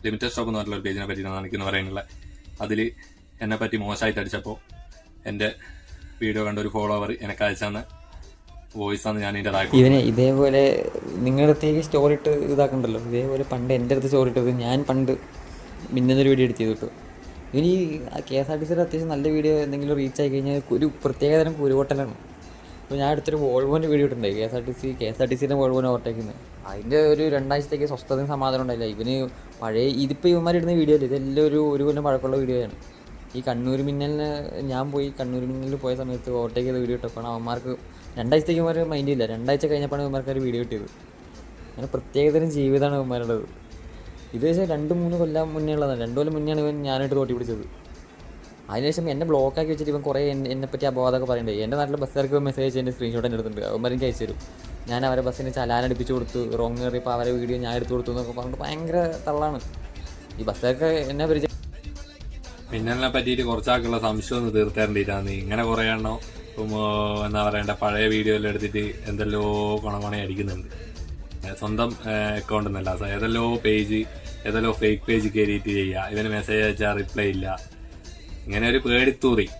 Limited stock എന്ന് പറഞ്ഞൊരു പേജിനെ പറ്റിയിട്ടാണ് എനിക്കെന്ന് പറയാനുള്ള. അതിൽ എന്നെ പറ്റി മോശമായിട്ട് അടിച്ചപ്പോൾ എൻ്റെ വീഡിയോ കണ്ട ഒരു ഫോളോവർ എനിക്ക് അയച്ചാന്ന് വോയിസാണ് ഞാൻ ഇതിൻ്റെ താഴെ. ഇവനെ ഇതേപോലെ നിങ്ങളുടെ അടുത്തേക്ക് സ്റ്റോറി ഇട്ട് ഇതാക്കണ്ടല്ലോ, ഇതേപോലെ പണ്ട് എൻ്റെ അടുത്ത് സ്റ്റോറി ഇട്ടത് ഞാൻ പണ്ട് മിന്നൊരു വീഡിയോ എഡിറ്റ് ചെയ്തു കിട്ടും. ഇനി KSRTCയുടെ അത്യാവശ്യം നല്ല വീഡിയോ എന്തെങ്കിലും റീച്ച് ആയി കഴിഞ്ഞാൽ ഒരു പ്രത്യേകതരം കുരുവോട്ടലാണ്. അപ്പോൾ ഞാൻ അടുത്തൊരു വോൾവോൻ്റെ വീഡിയോ ഇട്ടുണ്ടായി, KSRTCയുടെ വോൾവോനെ ഓവർടേക്കുന്നത്. അതിൻ്റെ ഒരു 2 ആഴ്ചത്തേക്ക് സ്വസ്ഥതയും സമാധാനം ഉണ്ടായില്ല. ഇവന് പഴയ ഇതിപ്പോൾ ഇവന്മാരിടുന്ന വീഡിയോ അല്ല, ഇതെല്ലാം ഒരു കൊല്ലം പഴക്കമുള്ള വീഡിയോയാണ്. ഈ കണ്ണൂർ മിന്നലിന് ഞാൻ പോയി കണ്ണൂർ മിന്നലിൽ പോയ സമയത്ത് ഓവർടേക്ക് ചെയ്ത വീഡിയോ ഇട്ടപ്പോൾ അവന്മാർക്ക് 2 ആഴ്ചത്തേക്ക് ഇവന്മാർ മൈൻഡ് ഇല്ല. 2 ആഴ്ച കഴിഞ്ഞപ്പോഴാണ് ഇവന്മാർക്ക് ഒരു വീഡിയോ കിട്ടിയത്. അങ്ങനെ പ്രത്യേകതരം ജീവിതമാണ് ഇവന്മാരുള്ളത്. ഇത് വെച്ചാൽ 2-3 കൊല്ലം മുന്നേ ഉള്ളതാണ്. 2 കൊല്ലം മുന്നെയാണ് ഇവൻ ഞാനായിട്ട് തോട്ടി പിടിച്ചത്. അതിനുശേഷം എന്നെ ബ്ലോക്കാക്കി വെച്ചിട്ട് ഇവൻ കുറേ എന്നെപ്പറ്റി അപവാദമൊക്കെ പറയുന്നുണ്ട്. എൻ്റെ നാട്ടിലെ ബസ്സുകാർക്ക് മെസ്സേജ് അയച്ചതിൻ്റെ സ്ക്രീൻഷോട്ട് എൻ്റെ അടുത്തുണ്ട്. അവന്മാർ എനിക്ക് അയച്ചു തരും. ഞാൻ അവരെ ബസ്സിന് ചലാനടിപ്പിച്ച് കൊടുത്തു, റോങ് കയറിയപ്പോൾ അവരെ വീഡിയോ ഞാൻ എടുത്തു കൊടുത്തു എന്നൊക്കെ പറഞ്ഞിട്ട് ഭയങ്കര തള്ളാണ്. ഈ ബസ്സുകാർക്ക് എന്നെ പരിചയം. മിന്നലിനെ പറ്റിയിട്ട് കുറച്ചാൾക്കുള്ള സംശയം ഒന്ന് തീർത്തേണ്ടിയിട്ടാണ്. ഇങ്ങനെ കുറേ എണ്ണോ എന്താ പറയണ്ട പഴയ വീഡിയോയിൽ എടുത്തിട്ട് എന്തെല്ലോ കൊണകൊണ അടിക്കുന്നുണ്ട്. സ്വന്തം അക്കൗണ്ട് എന്നല്ല, ഏതെല്ലോ ഫേക്ക് പേജ് കയറിയിട്ട് ചെയ്യുക. ഇവന് മെസ്സേജ് അയച്ചാൽ റിപ്ലൈ ഇല്ല. ഇങ്ങനെ ഒരു പേടിത്തൂറി